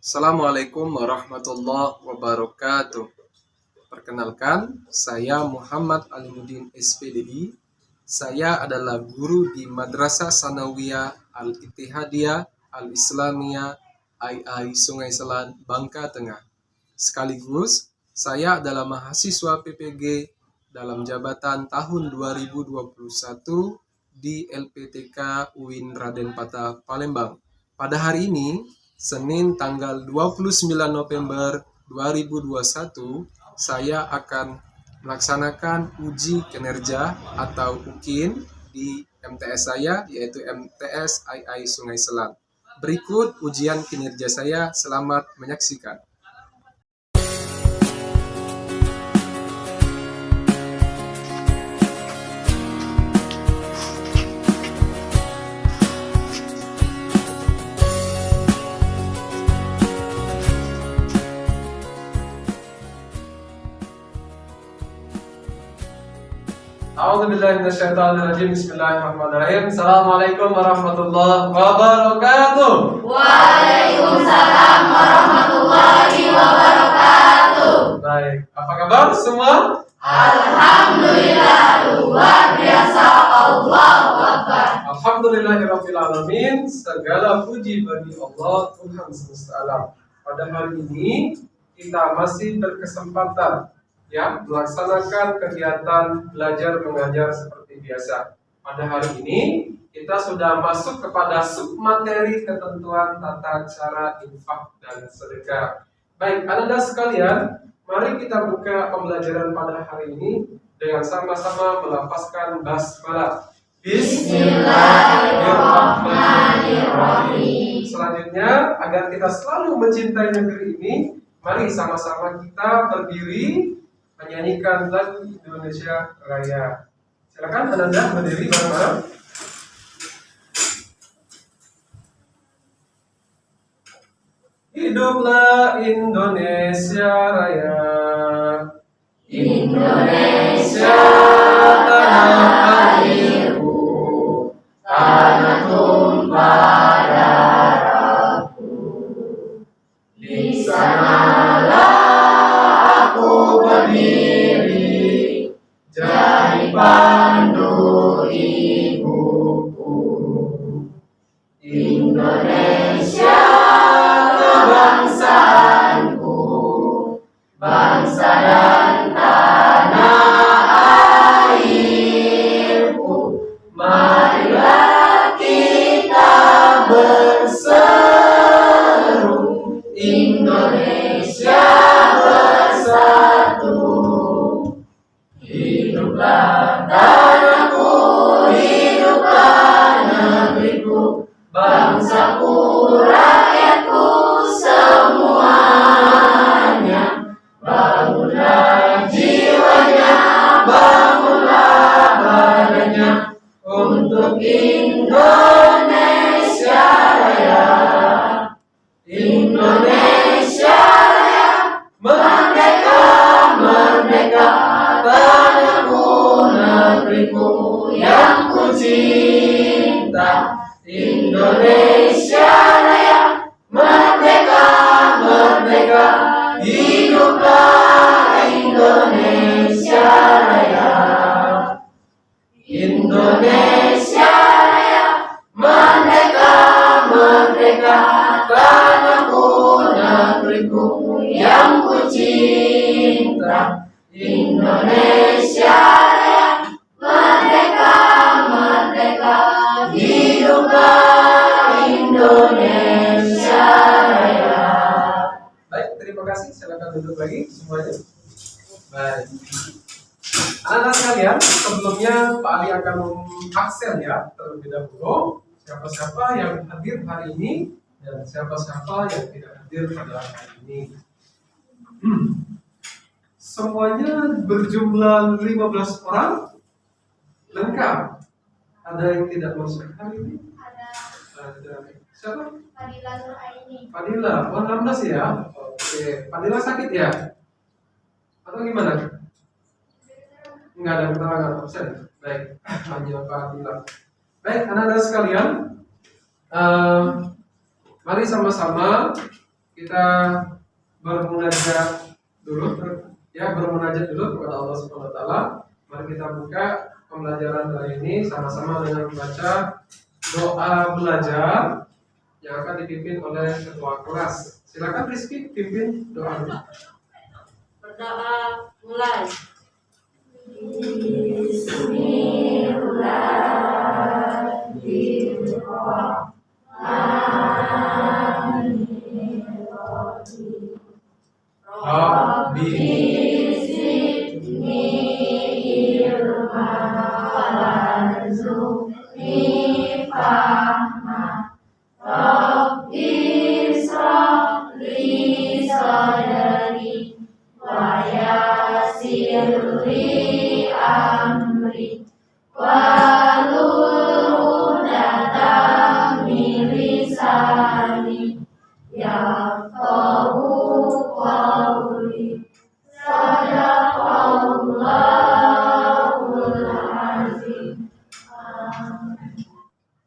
Assalamualaikum warahmatullahi wabarakatuh. Perkenalkan, saya Muhammad Alimuddin SPDI. Saya adalah guru di Madrasah Sanawiyah Al-Ittihadiyah Al-Islamiyah II Sungai Selan, Bangka Tengah. Sekaligus, saya adalah mahasiswa PPG dalam jabatan tahun 2021 di LPTK UIN Raden Patah, Palembang. Pada hari ini, Senin tanggal 29 November 2021, saya akan melaksanakan uji kinerja atau UKIN di MTS saya, yaitu MTS II Sungai Selan. Berikut ujian kinerja saya, selamat menyaksikan. A'udzubillahiminasyaitonirrajim. Bismillahirrahmanirrahim. Assalamualaikum warahmatullahi wabarakatuh. Waalaikumsalam warahmatullahi wabarakatuh. Baik, apa kabar semua? Alhamdulillah, luar biasa. Allahu Akbar. Alhamdulillahirabbil alamin. Segala puji bagi Allah Tuhan semesta alam. Pada hari ini kita masih berkesempatan melaksanakan kegiatan belajar mengajar seperti biasa. Pada hari ini kita sudah masuk kepada submateri ketentuan tata cara infak dan sedekah. Baik, anak-anak sekalian, mari kita buka pembelajaran pada hari ini dengan sama-sama melafazkan basmalah. Bismillahirrahmanirrahim. Selanjutnya, agar kita selalu mencintai negeri ini, mari sama-sama kita berdiri menyanyikan lagu Indonesia Raya. Silakan Anda berdiri bareng-bareng. Hiduplah Indonesia Raya. Indonesia tanah airku, tanah tumpah darahku. Di sanalah aku berdiri, jadi pandu ibuku. Indonesia kebangsaanku, bangsa dan tanah airku. Marilah kita berseru, Indonesia bersatu. Hiduplah tanahku, hiduplah negeriku, bangsaku, rakyatku semuanya. Bangunlah jiwanya, bangunlah badannya untuk Indonesia Raya. Indonesia Raya, merdeka, merdeka, tanahku, negeriku yang ku cinta. Indonesia Raya, merdeka, merdeka, hiduplah Indonesia Raya. Indonesia Raya, merdeka, merdeka, tanahku, negeriku yang ku cinta. Indonesia Raya, merdeka, merdeka, hiduplah Indonesia Raya. Baik, terima kasih. Silakan duduk lagi semuanya. Baik. Anak-anak sekalian, sebelumnya Pak Ali akan mengaksen terlebih dahulu siapa-siapa yang hadir hari ini dan siapa-siapa yang tidak hadir pada hari ini. Semuanya berjumlah 15 orang. Lengkap. Ada yang tidak masuk hari ini? Ada. Siapa? Fadila Nuraini. Fadila, 16 ya? Oke. Fadila sakit ya? Atau gimana? Enggak ada keterangan absen. Baik, hanya Fadila. Baik, anak-anak sekalian, mari sama-sama kita bermunajat dulu, bermunajat dulu kepada Allah Subhanahu wa taala. Mari kita buka pembelajaran hari ini sama-sama dengan membaca doa belajar yang akan dipimpin oleh ketua kelas. Silakan Rizky pimpin doa. Berdoa mulai. Rabbi zidni ilma warzuqni fahma. Rabbi ishrah li sadri wa yassir li amri wahlul 'uqdatam min lisani yafqahu qawli. Sadaqallahul azim.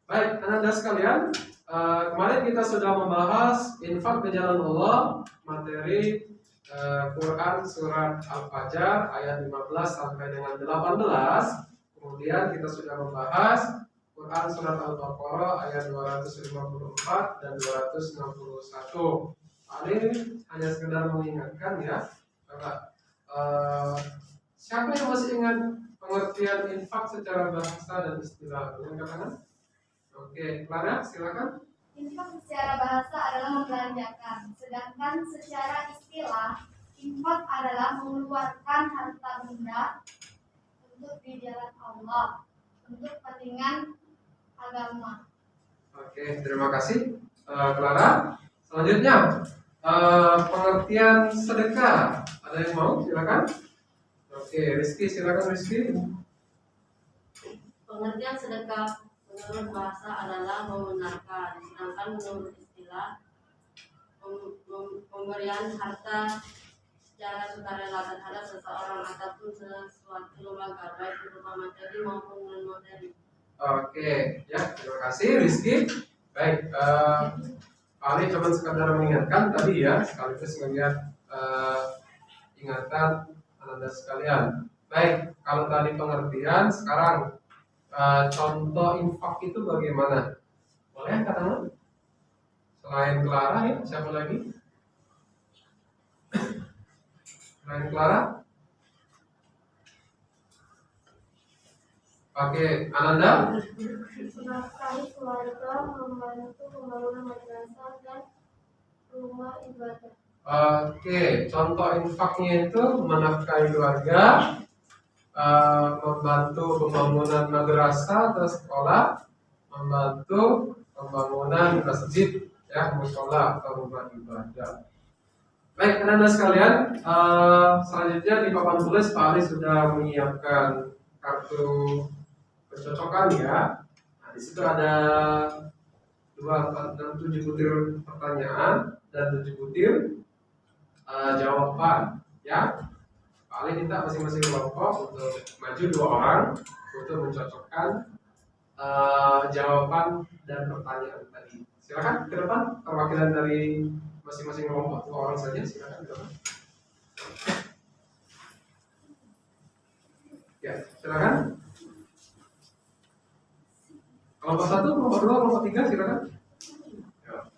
Baik, anak-anak sekalian, kemarin kita sudah membahas infak ke jalan Allah, materi Quran surat Al-Fajr ayat 15 sampai dengan 18. Kemudian kita sudah membahas Quran surat Al-Baqarah ayat 254 dan 261. Ini hanya sekedar mengingatkan ya, siapa yang masih ingat pengertian infak secara bahasa dan istilah? Dengan katakan? Oke, Clara, silakan. Infak secara bahasa adalah membelanjakan, sedangkan secara istilah infak adalah mengeluarkan harta benda untuk di jalan Allah, untuk kepentingan agama. Oke, terima kasih, Clara. Selanjutnya, pengertian sedekah. Ada yang mau? Silakan. Oke, Rizky, silakan Rizky. Pengertian sedekah menurut bahasa adalah membenarkan, sedangkan menurut istilah pemberian harta secara sukarela terhadap seseorang ataupun sesuatu lembaga, baik berupa materi maupun non materi. Oke, ya, terima kasih Rizky. Baik, Ali cuma sekadar mengingatkan tadi ya, sekaligus melihat ingatan anda sekalian. Baik, kalau tadi pengertian, sekarang contoh infak itu bagaimana? Boleh katakan? Selain Clara ya, siapa lagi? Selain Clara? Oke, Ananda? Menafkahi keluarga, membantu pembangunan madrasah dan rumah ibadah. Oke, contoh infaknya itu menafkahi keluarga, membantu pembangunan madrasah atau sekolah, membantu pembangunan masjid, ya, musola atau rumah ibadah. Baik, anak-anak sekalian, selanjutnya di papan tulis Pak Ali sudah menyiapkan kartu kecocokan ya. Nah, di situ ada 7 butir pertanyaan dan 7 butir jawaban ya. Pak Ali minta masing-masing kelompok untuk maju 2 orang untuk mencocokkan jawaban dan pertanyaan tadi. Silakan ke depan, perwakilan dari masing-masing kelompok 2 orang saja, silakan ke depan. Ya, silakan. Kelompok 1, kelompok 2, kelompok 3, silakan. Ya.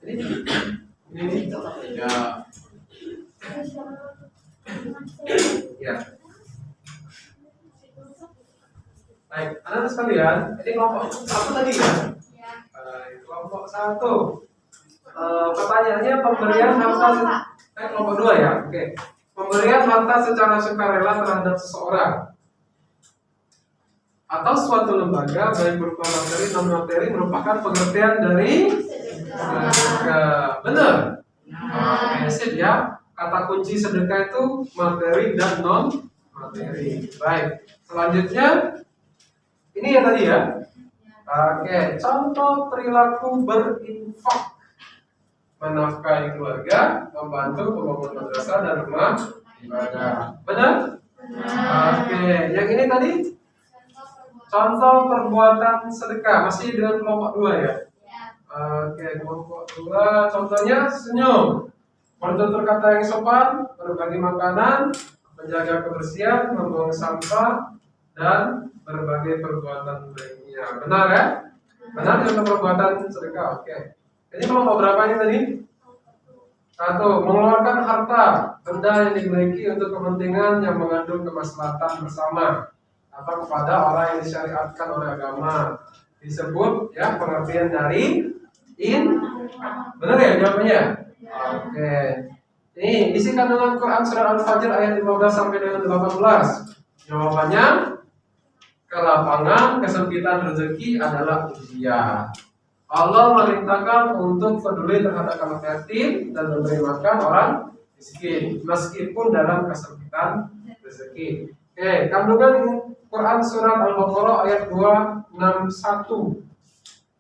Ini. Ya. Ya. Baik, anak-anak sekalian, ini kelompok 1 tadi ya. Kelompok 1. Pertanyaannya pemberian harta. Kelompok 2 ya. Oke. Pemberian harta secara sukarela terhadap seseorang atau suatu lembaga baik berupa materi non materi merupakan pengertian dari sedekah. Benar. Sip ya. Kata kunci sedekah itu materi dan non materi. Baik. Selanjutnya ini ya tadi ya. Oke, contoh perilaku berinfak: menafkahi keluarga, membantu pembangunan madrasah dan rumah ibadah. Benar? Oke, yang ini tadi contoh perbuatan sedekah, masih dengan kelompok 2 ya. Oke, kelompok 2 contohnya senyum, bertutur kata yang sopan, berbagi makanan, menjaga kebersihan, membuang sampah, dan berbagai perbuatan baiknya. Benar ya? Benar untuk perbuatan sedekah. Oke. Ini kelompok berapa ini tadi? 1. Mengeluarkan harta benda yang dimiliki untuk kepentingan yang mengandung kemaslahatan bersama atau kepada orang yang disyariatkan oleh agama. Disebut ya pengertian dari benar ya jawabannya? Oke. Ini isi kandungan Quran surah Al-Fajr ayat 15 sampai dengan 18. Jawabannya kelapangan, kesempitan rezeki adalah ujian. Allah merintahkan untuk peduli terhadap anak yatim dan memberi makan orang miskin meskipun dalam kesempitan rezeki. Oke, kandungan Quran surat Al-Baqarah ayat 261.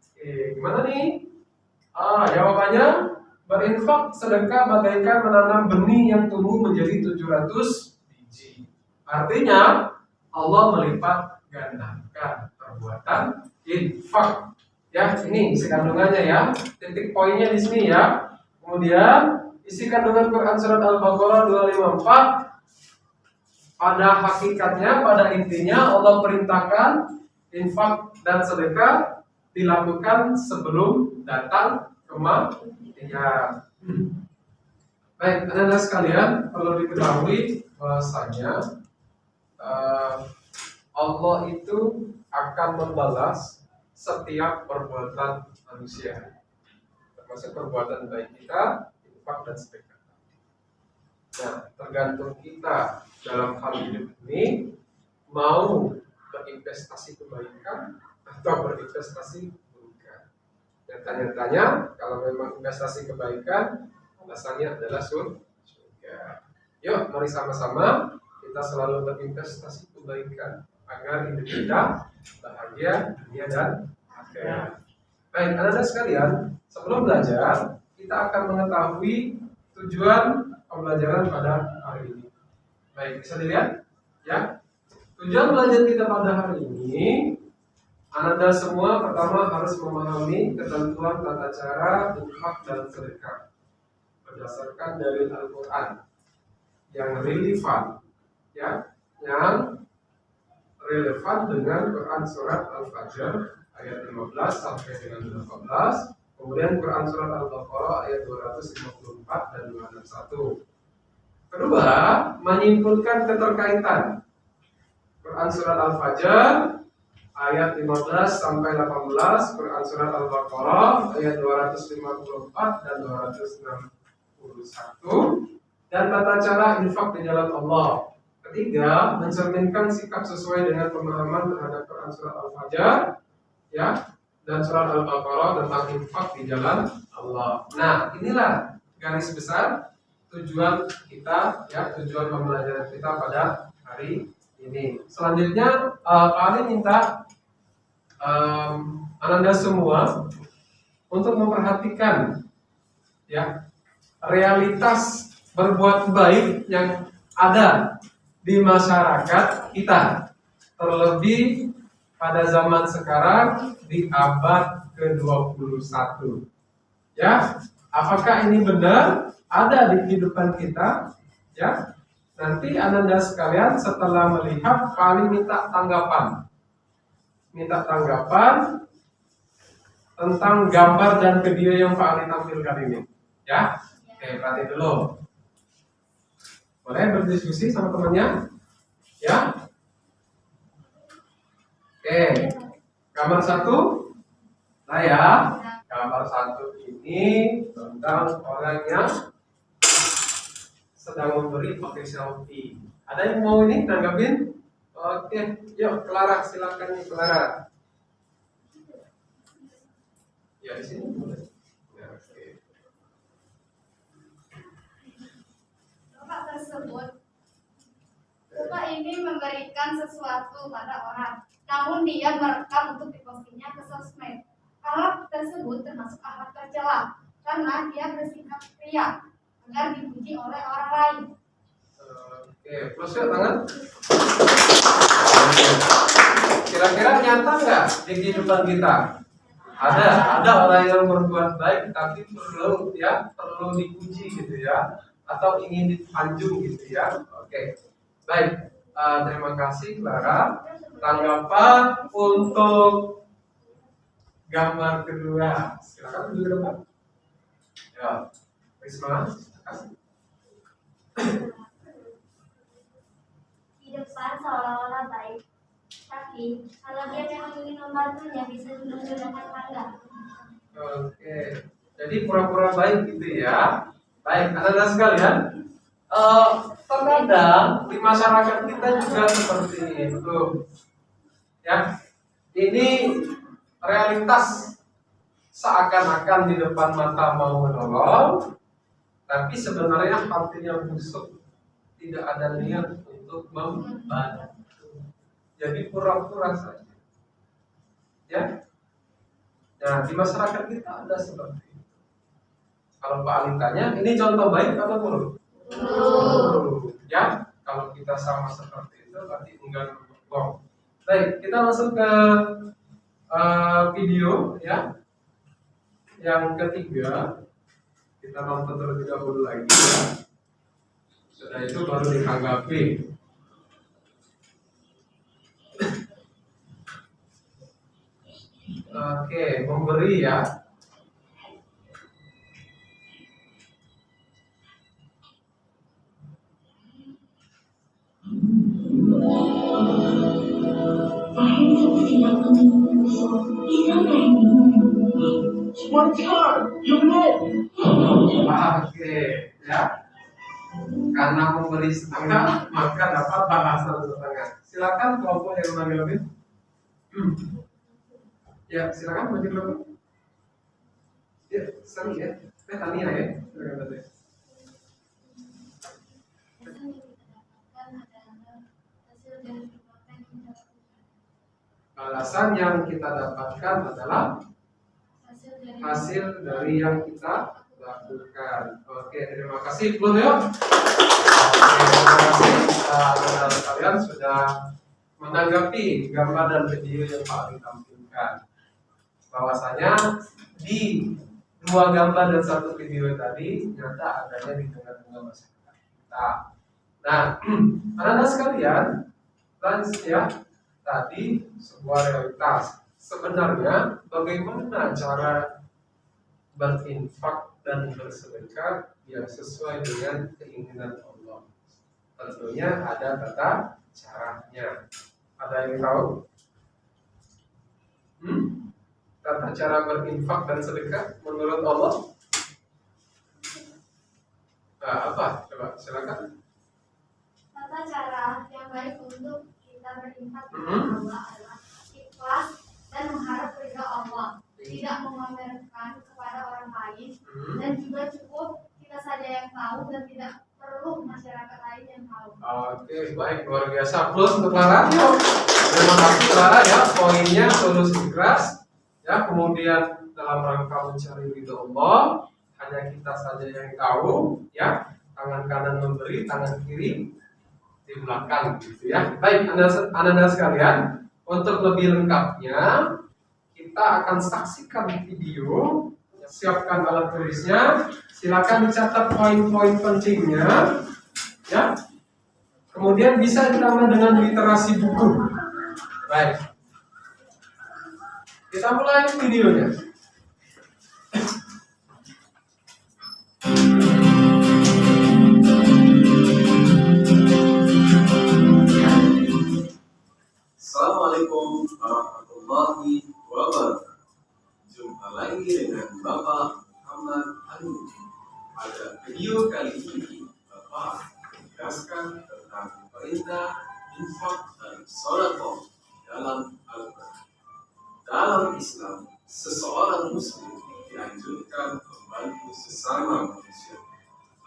Oke, gimana nih? Jawabannya berinfak sedekah bagaikan menanam benih yang tumbuh menjadi 700 biji. Artinya Allah melipat gandakan perbuatan infak. Ya, ini isi kandungannya ya. Titik poinnya di sini ya. Kemudian isi kandungan Quran surat Al-Baqarah 254. Pada hakikatnya, pada intinya Allah perintahkan infak dan sedekah dilakukan sebelum datang kematian. Baik, anak-anak sekalian, perlu diketahui bahwasanya Allah itu akan membalas setiap perbuatan manusia, termasuk perbuatan baik kita, infak dan sedekah. Nah, tergantung kita dalam hal hidup ini mau berinvestasi kebaikan atau berinvestasi keburukan. Dan tanya-tanya, kalau memang investasi kebaikan, alasannya adalah surga. Yuk, mari sama-sama kita selalu berinvestasi kebaikan agar hidup kita bahagia dunia dan akhirat. Baik, anak-anak sekalian, sebelum belajar kita akan mengetahui tujuan pembelajaran pada hari ini. Baik, bisa dilihat ya. Tujuan belajar kita pada hari ini, Anda semua pertama harus memahami ketentuan tata cara infak dan sedekah berdasarkan dari Al-Quran yang relevan, ya, yang relevan dengan Quran surat Al-Fajr ayat 15 sampai dengan 18, kemudian Quran surat Al-Baqarah ayat 254 dan 261. Kedua, menyimpulkan keterkaitan Quran surat Al-Fajr ayat 15 sampai 18, Quran surat Al-Baqarah ayat 254 dan 261, dan tata cara infak di jalan Allah. Ketiga, mencerminkan sikap sesuai dengan pemahaman terhadap Quran surat Al-Fajr, ya, dan surat Al-Baqarah tentang infak di jalan Allah. Nah, inilah garis besar tujuan kita, ya, tujuan pembelajaran kita pada hari ini. Selanjutnya, kami minta Anda semua untuk memperhatikan, ya, realitas berbuat baik yang ada di masyarakat kita, terlebih pada zaman sekarang di abad ke-21. Ya, apakah ini benar ada di kehidupan kita? Ya, nanti Anda sekalian setelah melihat paling minta tanggapan tentang gambar dan video yang Pak Ali tampilkan ini. Ya, oke, perhati dulu. Boleh berdiskusi sama temannya? Ya. Oke. Gambar 1. Nah ya, gambar 1 ini tentang orang yang sedang memberi pakai selfie. Ada yang mau ini nanggapin? Oke, yuk Clara, silakan nih Clara. Ya di sini boleh. Ya, oke. Bapak tersebut, Bapak ini memberikan sesuatu pada orang, namun dia merekam untuk dipostingnya ke sosmed. Akhlak tersebut termasuk akhlak tercela karena dia bersikap riya agar dipuji oleh orang lain. Oke, plus yuk tangan. Kira-kira nyata nggak di kehidupan kita? Ada orang yang berbuat baik tapi perlu dipuji gitu ya, atau ingin disanjung gitu ya. Oke. Baik. Terima kasih Clara. Tanggapan untuk gambar kedua. Silakan dulu depan. Ya. Risma, silakan. Di depan seolah-olah baik, tapi kalau dia memang ingin membantunya bisa menggunakan tangga. Oke, jadi pura-pura baik gitu ya. Baik, anak-anak sekalian, terkadang di masyarakat kita juga seperti itu. Ya, ini realitas seakan-akan di depan mata mau menolong, tapi sebenarnya hatinya busuk, tidak ada niat untuk membantu. Jadi pura-pura saja. Ya. Nah, di masyarakat kita ada seperti itu. Kalau Pak Ali tanya, ini contoh baik atau buruk? Ya, kalau kita sama seperti itu, berarti enggak bohong. Baik, kita masuk ke video ya. Yang ketiga, kita nonton terlebih dahulu lagi ya. Setelah itu baru ditanggapi. Oke, memberi ya. Oke, ya. Karena memberi setengah, maka dapat balasan setengah. Silakan kelompok yang menanggapi. Ya, silakan maju dulu. Ya, seru ya. Tania ya. Silakan tadi. Balasan yang kita dapatkan adalah hasil dari yang kita lakukan. Oke, terima kasih. Belum yuk? Terima kasih teman-teman sekalian sudah menanggapi gambar dan video yang Pak Ali tampilkan. Bahwasanya di dua gambar dan satu video tadi nyata adanya di tengah-tengah masyarakat kita. Nah, anak-anak sekalian, ya tadi sebuah realitas. Sebenarnya bagaimana cara berinfak dan bersedekah yang sesuai dengan keinginan Allah? Tentunya ada tata caranya. Ada yang tahu? Tata cara berinfak dan sedekah menurut Allah? Nah, apa? Coba silakan. Tata cara yang baik untuk kita berinfak kepada Allah adalah ikhlas dan mengharap ridha Allah, tidak memamerkan kepada orang lain, dan juga cukup kita saja yang tahu dan tidak perlu masyarakat lain yang tahu. Oke, baik, luar biasa. Plus untuk Clara, yuk. Terima kasih Clara ya, poinnya tulus ikhlas ya, kemudian dalam rangka mencari ridha Allah, hanya kita saja yang tahu ya, tangan kanan memberi, tangan kiri di belakang gitu ya. Baik, anak-anak sekalian, untuk lebih lengkapnya kita akan saksikan video. Siapkan alat tulisnya, silakan dicatat poin-poin pentingnya ya. Kemudian bisa ditambah dengan literasi buku. Baik, kita mulai videonya. Assalamualaikum warahmatullahi wabarakatuh. Jumpa lagi dengan Bapak Muhammad Anu. Pada video kali ini, Bapak menjelaskan tentang perintah infak dan sedekah dalam Al-Quran. Dalam Islam, seseorang Muslim dianjurkan membantu sesama manusia,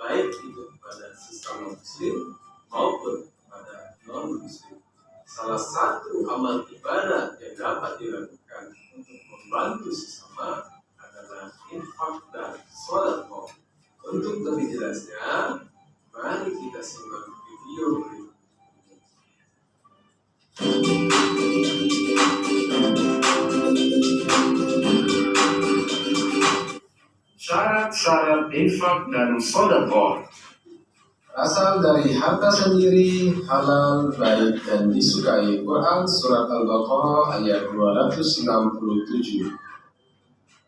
baik itu kepada sesama Muslim maupun kepada non-Muslim. Salah satu amal ibadah yang dapat dilakukan untuk membantu sesama adalah infak dan sedekah. Untuk lebih jelasnya, mari kita simak video berikut. infak dan sedekah. Asal dari harta sendiri, halal, baik, dan disukai. Quran Surat Al-Baqarah ayat 267.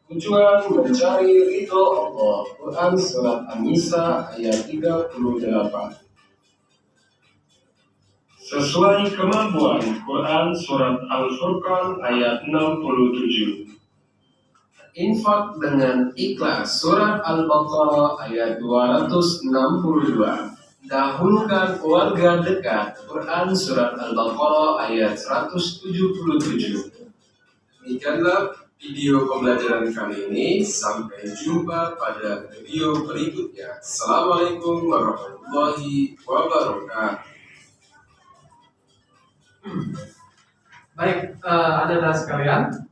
Tujuan mencari ridho Allah. Quran Surat An-Nisa ayat 38. Sesuai kemampuan. Quran Surat Al-Furqan ayat 67. Infak dengan ikhlas. Surat Al-Baqarah ayat 262. Dahulukan keluarga dekat. Quran Surat Al-Baqarah ayat 177. Demikianlah video pembelajaran kali ini. Sampai jumpa pada video berikutnya. Assalamualaikum warahmatullahi wabarakatuh. Baik, anak-anak sekalian,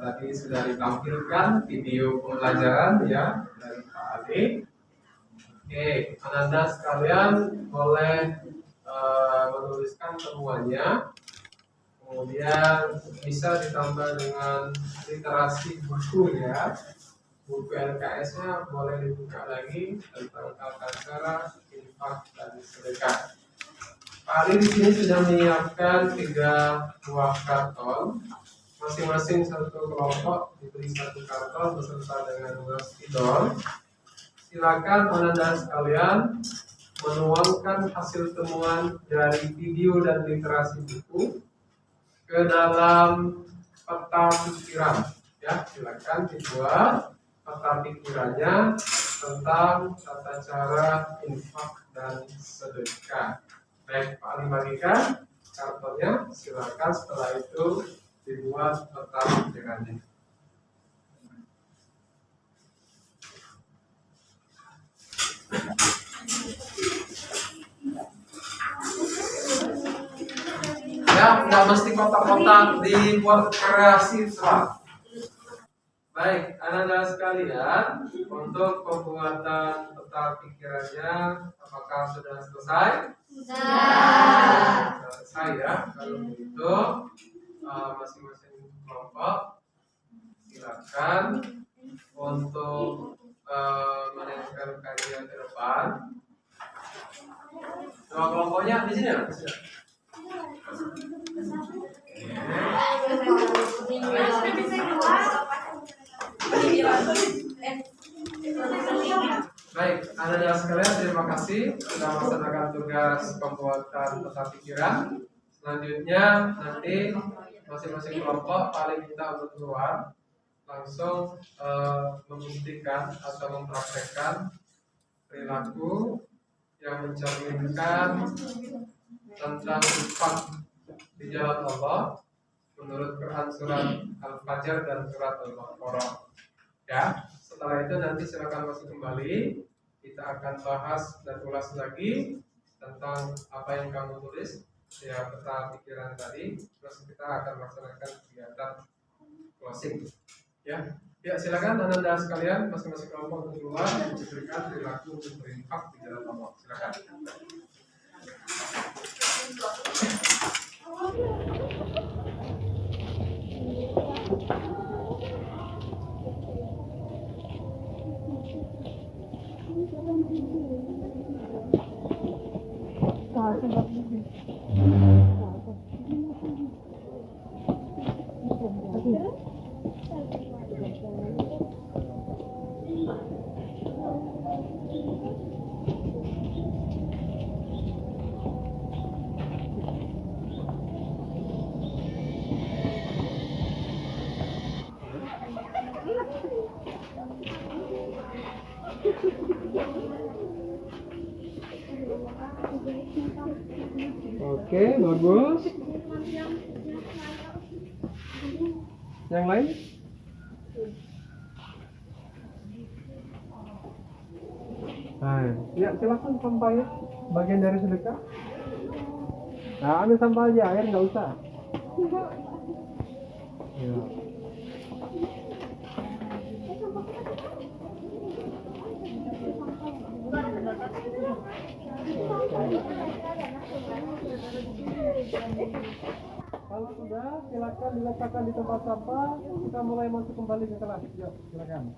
tadi sudah ditampilkan video pembelajaran ya dari Pak Ade. Oke, anak-anak sekalian boleh menuliskan temuannya, kemudian bisa ditambah dengan literasi buku ya. Buku LKS-nya boleh dibuka lagi tentang tata cara infak dan sedekah. Pak Ali di sini sudah menyiapkan 3 buah karton, masing-masing satu kelompok diberi 1 karton beserta dengan 2 spidol. Silakan anak-anak sekalian menuangkan hasil temuan dari video dan literasi buku ke dalam peta pikiran. Ya, silakan dibuat peta pikirannya tentang tata cara infak dan sedekah. Baik, Pak Ali bagikan kartonnya. Silakan setelah itu dibuat peta pikirannya. Ya, nggak mesti kotak-kotak, dibuat kreasi lah. Baik, anak-anak sekalian, untuk pembuatan peta pikirannya, apakah sudah selesai? Sudah selesai ya. Kalau begitu, masing-masing kelompok silakan untuk menempel kajian ke depan. Dua kelompoknya di sini ya? Baik, anak-anak sekalian, terima kasih sudah melaksanakan tugas pembuatan peta pikiran. Selanjutnya nanti masing-masing kelompok paling minta untuk keluar langsung membuktikan atau mempraktekkan perilaku yang mencerminkan tentang infak di jalan Allah menurut Quran Surat Al-Fajr dan Surat Al-Baqarah. Ya, setelah itu nanti silakan masuk kembali. Kita akan bahas dan ulas lagi tentang apa yang kamu tulis ya, peta pikiran tadi. Terus kita akan melaksanakan kegiatan closing. Ya, silakan anak-anak sekalian masing-masing kelompok untuk keluar diberikan perilaku untuk berinfak di jalan Allah. Silakan. Oke, bagus. Yang lain? Nah, ya silakan sampahnya bagian dari sedekah. Nah, ambil sampah aja, air nggak usah. Ya. Kalau sudah, silakan diletakkan di tempat sampah. Kita mulai masuk kembali ke kelas. Yuk, silakan.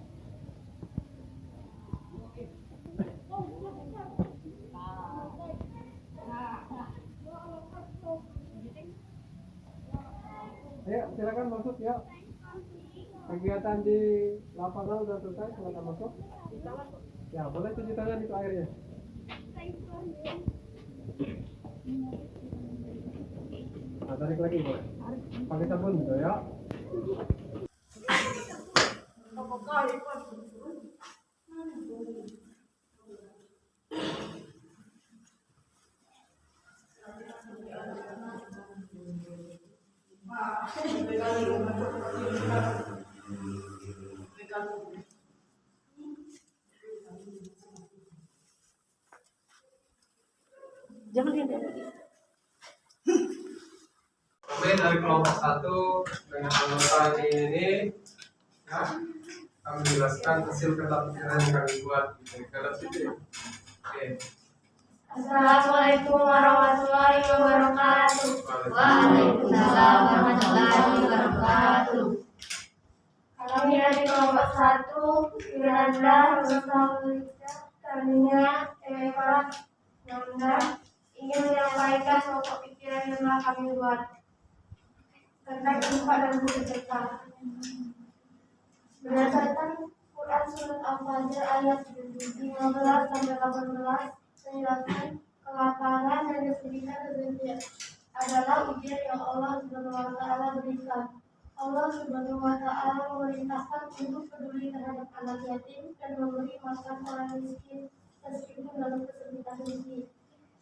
silakan masuk ya. Kegiatan di lapangan sudah selesai, silakan masuk. Ya, boleh cuci tangan itu airnya. Nah, tarik lagi boleh. Pakai sabun gitu ya. Kami dari kelompok 1 dengan anggota ini ya, kami jelaskan hasil peta pikiran yang kami buat di dalam video. Oke. Assalamualaikum warahmatullahi wabarakatuh. Waalaikumsalam warahmatullahi wabarakatuh. Kami dari kelompok 1, Miranda, Rosalita, Tania, Eva, Nanda ingin menyampaikan pokok pikiran yang telah kami buat tentang infak dan sedekah. Berdasarkan Quran surat Al-Fajr ayat 15 sampai 18 menjelaskan kelaparan dan kesulitan adalah ujian yang Allah Subhanahu wa Ta'ala berikan. Allah Subhanahu wa Ta'ala memerintahkan untuk peduli terhadap anak yatim dan memberi makan orang miskin meskipun dalam kesulitan miskin.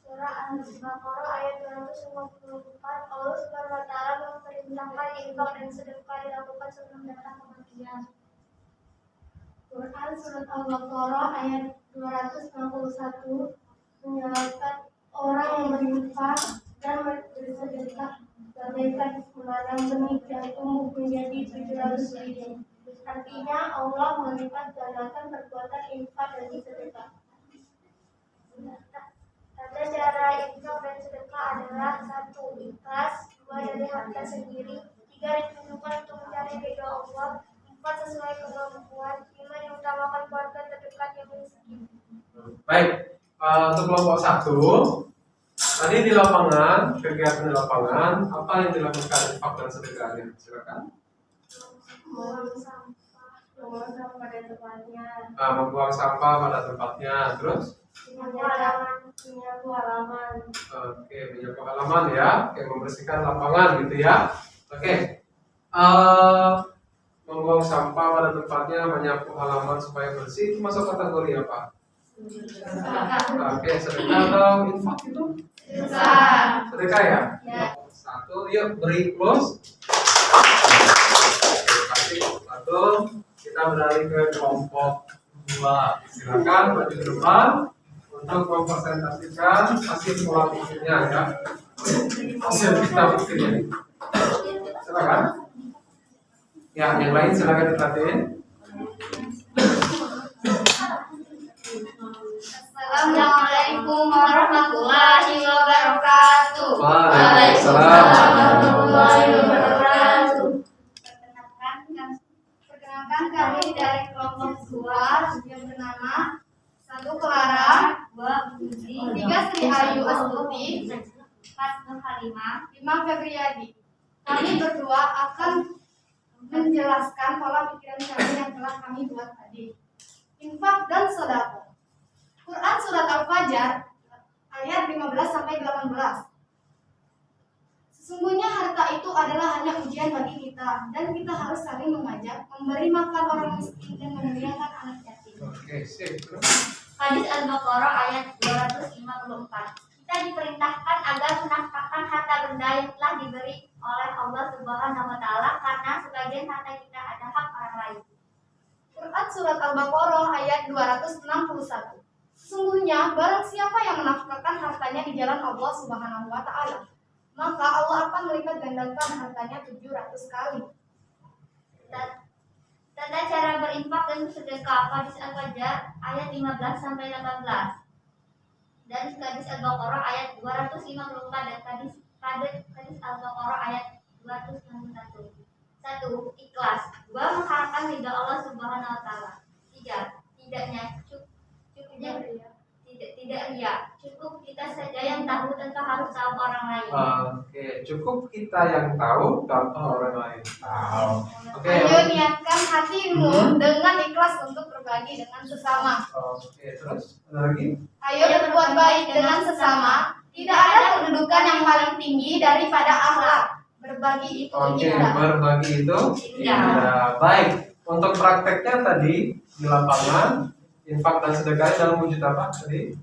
Surah Al-Baqarah ayat 254, Allah Subhanahu wa Ta'ala memerintahkan infak dan sedekah dilakukan sebelum datang kematian. Quran surat Al-Baqarah ayat 261 menjelaskan orang yang berinfak dan bersedekah bagaikan menanam benih yang tumbuh menjadi 700 biji. Artinya Allah melipat gandakan perbuatan infak dan sedekah. Tanda cara infak dan sedekah adalah 1. Ikhlas, 2. Dari harta sendiri, 3. Ditunjukkan untuk mencari ridho Allah, 4. Sesuai kemampuan, 5. Diutamakan keluarga terdekat yang miskin. Baik, untuk kelompok 1 tadi di lapangan, kegiatan di lapangan, apa yang dilakukan infak dan sedekahnya? Silakan. Membuang sampah pada tempatnya. Membuang sampah pada tempatnya, terus? Menyapu halaman. Oke, menyapu halaman ya, oke, membersihkan lapangan gitu ya. Oke, membuang sampah pada tempatnya, menyapu halaman supaya bersih, itu masuk kategori apa? Oke, sedekah atau infak itu? Sedekah ya? Ya. 1, yuk beri close. Oke, 1, kita beralih ke kelompok 2. Silakan maju ke depan untuk mempresentasikan hasil pola pikirnya ya. Hasil kita pikirnya. Silakan. Ya, yang lain silakan diperhatiin. Assalamualaikum warahmatullahi wabarakatuh. Waalaikumsalam warahmatullahi wabarakatuh. Perkenalkan kami dari kelompok 2 yang bernama 1 Clara, 2 Budi, 3 Sri Ayu Astuti, 4 Nur Halimah, 5 Febriadi. Kami berdua akan menjelaskan pola pikiran kami yang telah kami buat tadi. Infak dan sedekah. Quran surat Al-Fajr ayat 15 sampai 18. Sesungguhnya harta itu adalah hanya ujian bagi kita dan kita harus saling mengajak, memberi makan orang miskin dan memuliakan anak yatim. Oke, sip. Hadis Al-Baqarah ayat 254. Kita diperintahkan agar menafkahkan harta benda yang telah diberi oleh Allah Subhanahu wa Ta'ala karena sebagian harta kita ada hak orang lain. Quran surat Al-Baqarah ayat 261. Sesungguhnya barang siapa yang menafkahkan hartanya di jalan Allah Subhanahu wa Ta'ala, maka Allah akan melipat gandakan hartanya 700 kali. Tanda cara berinfak dan bersedekah. Hadis Al-Fajr ayat 15 sampai 18. Dan hadis Al-Baqarah ayat 254 dan hadis Al-Baqarah ayat 261. 1. Ikhlas. 2. Mengharapkan ridha Allah Subhanahu wa Ta'ala. 3. Tidak ria. Cukup kita saja yang tahu tanpa harus tahu orang lain. Oke, cukup kita yang tahu tanpa orang lain tahu. Oke. Ayo niatkan hatimu dengan ikhlas untuk berbagi dengan sesama. Oke, terus ada lagi? Ayo berbuat baik dengan sesama. Tidak ada kedudukan yang paling tinggi daripada akhlak. Berbagi itu Oke, indah. berbagi itu indah. Baik, untuk prakteknya tadi di lapangan, infak dan sedekah dalam wujud apa tadi?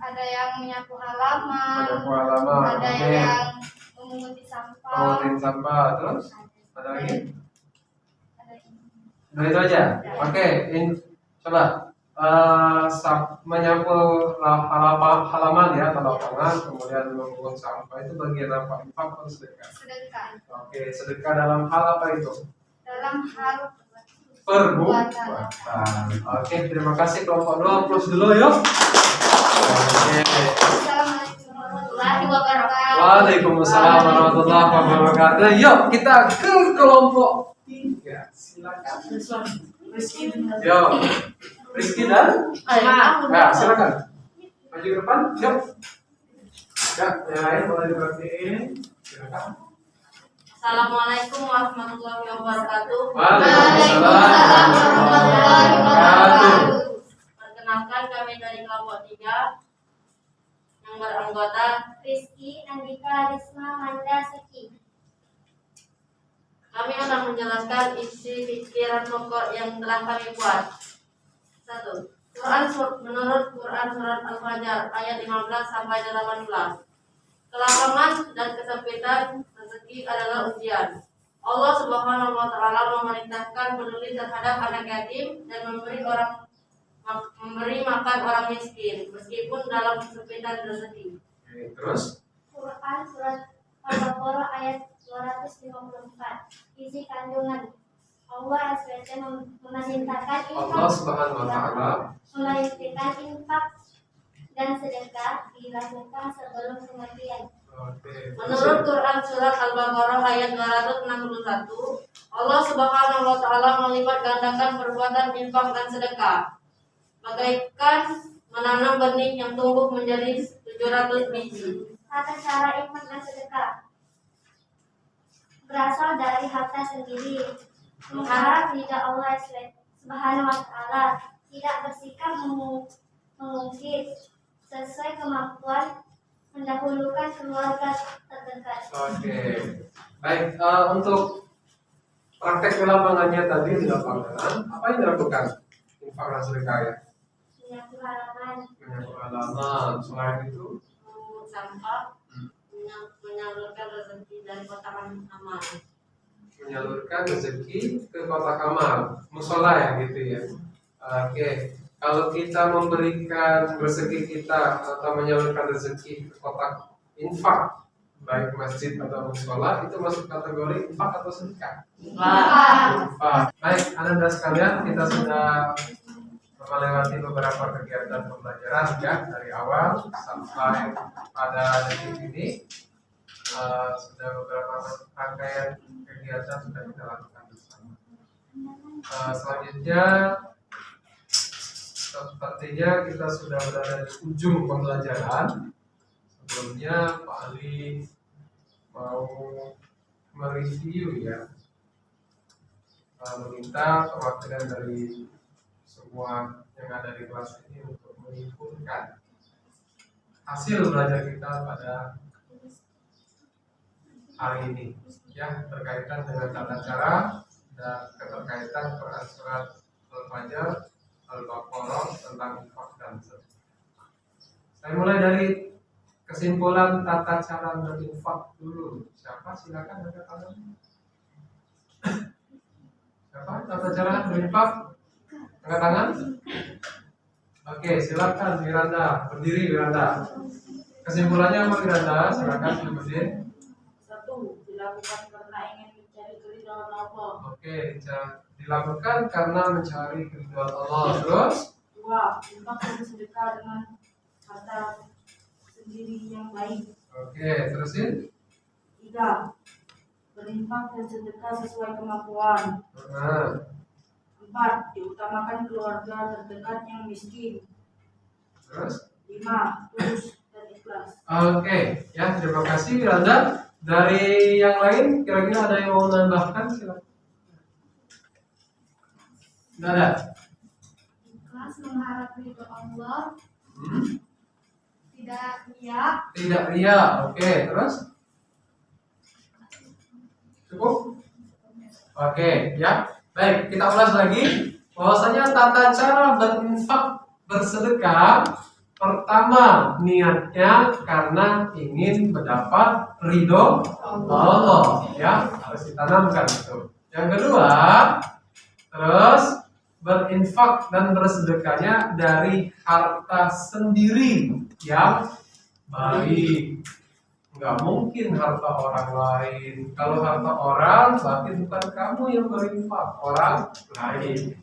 Ada yang menyapu halaman, Ada halaman, ada oke. yang memunguti sampah, Mengutin sampah, terus ada lagi? ada ini. Nah itu aja. Oke, coba menyapu halaman ya atau lapangan, kemudian memungut sampah itu bagian apa? Infak atau sedekah? Sedekah Oke, sedekah dalam hal apa itu? dalam hal Perbuatan. Oke, terima kasih kelompok 2 plus dulu yuk. Oke. Assalamualaikum warahmatullahi wabarakatuh. Waalaikumsalam warahmatullahi wabarakatuh. Yuk kita ke kelompok 3. Silakan. Yuk. Rizky dan ya, silakan. Maju ke depan. Yuk. Ya, yang lain boleh diperhatiin. Silakan. Assalamualaikum warahmatullahi wabarakatuh. Waalaikumsalam warahmatullahi wabarakatuh. Perkenalkan kami dari kelompok 3 yang beranggota. Rizky, Andika, Risma, Manda, Suci. Kami akan menjelaskan isi pikiran pokok yang telah kami buat. 1. Menurut Quran surat Al-Fajr ayat 15 sampai 18. Kelapangan dan kesempitan rezeki adalah ujian. Allah Subhanahu wa taala memerintahkan peduli terhadap anak yatim dan memberi makan orang miskin meskipun dalam kesempitan rezeki. Oke, terus Quran surat Al-Baqarah ayat 254. Isi kandungan. Allah SWT memerintahkan Allah infak, Subhanahu wa taala memerintahkan infak dan sedekah dilakukan sebelum kematian. Oke. Menurut Quran surat Al-Baqarah ayat 261, Allah Subhanahu wa taala melipat gandakan perbuatan infak dan sedekah bagaikan menanam benih yang tumbuh menjadi 700 biji. Tata cara infak dan sedekah berasal dari harta sendiri. Mengharap ridha Allah Subhanahu wa taala, tidak bersikap mengungkit sesuai kemampuan, mendahulukan keluarga terdekat. Oke. Baik, untuk praktek di lapangannya tadi di lapangan, apa yang dilakukan? Infak dan sedekah ya. Menyapu halaman, Menyapu halaman. Selain itu, Memungut sampah, menyalurkan rezeki dari kotak amal. menyalurkan rezeki ke kotak amal, musola ya gitu ya. Oke. Kalau kita memberikan rezeki kita atau menyalurkan rezeki ke kotak infak, baik masjid atau musola, itu masuk kategori infak atau sedekah? Infak. Baik, anak-anak sekalian, kita sudah melewati beberapa kegiatan pembelajaran ya dari awal sampai pada detik ini. Sudah beberapa rangkaian kegiatan sudah kita lakukan bersama. Selanjutnya, sepertinya kita sudah berada di ujung pembelajaran. Sebelumnya Pak Ali mau mereview ya, meminta perwakilan dari semua yang ada di kelas ini untuk menyimpulkan hasil belajar kita pada hari ini yang berkaitan dengan tata cara dan keterkaitan Quran surat Al-Fajr, Al-Baqarah tentang infak dan sedekah. Saya mulai dari kesimpulan tata cara berinfak dulu. Siapa? Silakan angkat tangan. Siapa? Tata cara berinfak? Angkat tangan. Oke, silakan Miranda. Berdiri Miranda. Kesimpulannya apa Miranda? Silakan berdiri. 1. Dilakukan karena ingin mencari keridhaan Allah. Oke, dilakukan karena mencari keridhaan Allah. Terus? 2. Infak dan sedekah dengan harta sendiri yang baik. Oke, terusin. 3. Berinfak dan sedekah sesuai kemampuan. Nah, 4. 4. Diutamakan keluarga terdekat yang miskin. Terus? 5. Tulus dan ikhlas. Oke, ya terima kasih Randa. Dari yang lain kira-kira ada yang mau menambahkan? Silakan. Nggak ada. Ikhlas mengharap ridho Allah, Hmm? tidak riak, Tidak ria. Oke, terus? Cukup? Oke, ya. Baik, kita ulas lagi. Bahwasanya tata cara berinfak, bersedekah, pertama niatnya karena ingin mendapat ridho Allah, ya harus ditanamkan itu. Yang kedua, terus berinfak dan bersedekahnya dari harta sendiri yang baik. Nggak mungkin harta orang lain. Kalau harta orang, berarti bukan kamu yang berinfak, orang lain.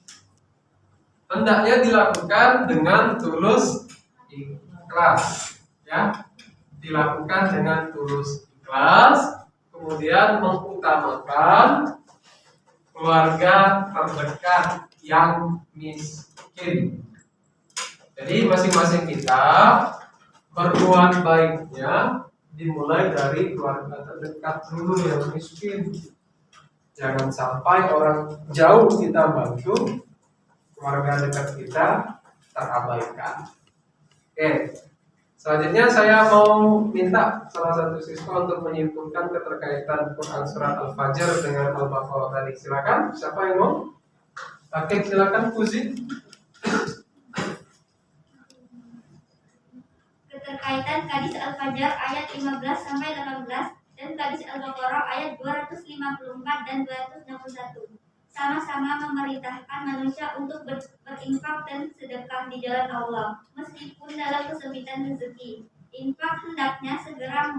Hendaknya dilakukan dengan tulus ikhlas, ya. Dilakukan dengan tulus ikhlas, kemudian mengutamakan keluarga terdekat yang miskin. Jadi masing-masing kita berbuat baiknya dimulai dari keluarga terdekat dulu yang miskin. Jangan sampai orang jauh kita bantu, keluarga dekat kita terabaikan. Oke, selanjutnya saya mau minta salah satu siswa untuk menyimpulkan keterkaitan Quran Surat Al-Fajr dengan Al-Baqarah tadi. Silakan, siapa yang mau? Oke, silakan Fuzi. Keterkaitan hadis Al-Fajr ayat 15 sampai 18 dan hadis Al-Baqarah ayat 254 dan 261 sama-sama memerintahkan manusia untuk berinfak dan sedekah di jalan Allah meskipun dalam kesempitan rezeki. Infak hendaknya segera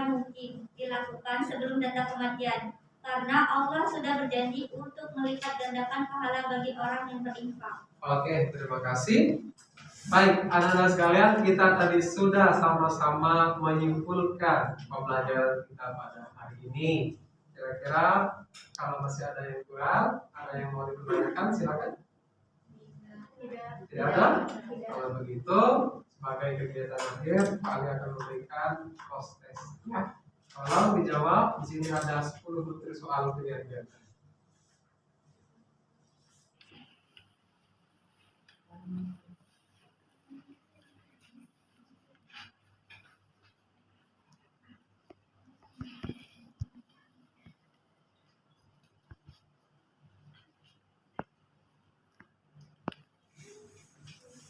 mungkin dilakukan sebelum datang kematian karena Allah sudah berjanji untuk melipat gandakan pahala bagi orang yang berinfak. Oke, terima kasih. Baik, anak-anak sekalian, kita tadi sudah sama-sama menyimpulkan pembelajaran kita pada hari ini. Kira-kira kalau masih ada yang kurang, ada yang mau dipertanyakan, silakan. Tidak ada? Kalau begitu, sebagai kegiatan akhir, kami akan memberikan post test. Ya. Tolong dijawab. Di sini ada 10 butir soal pilihan.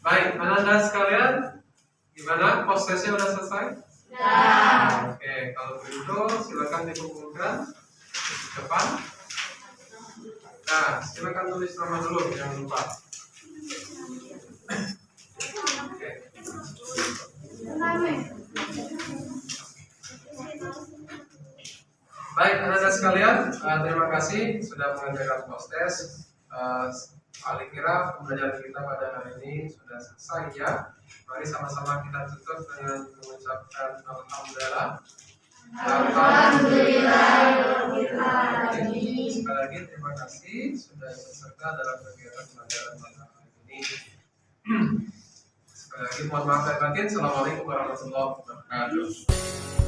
Baik, anak-anak sekalian, gimana? Prosesnya sudah selesai? Ya. Oke, kalau begitu silakan dikumpulkan di depan. Nah, silakan tulis nama dulu, jangan lupa. Oke. Baik, anak-anak sekalian, terima kasih sudah mengerjakan post test. Paling kira pembelajaran kita pada hari ini sudah selesai ya. Mari sama-sama kita tutup dengan mengucapkan alhamdulillah. Sekali lagi terima kasih sudah berserta dalam kegiatan pembelajaran pada hari ini. Sekali lagi mohon maaf lahir batin. Assalamualaikum warahmatullahi wabarakatuh.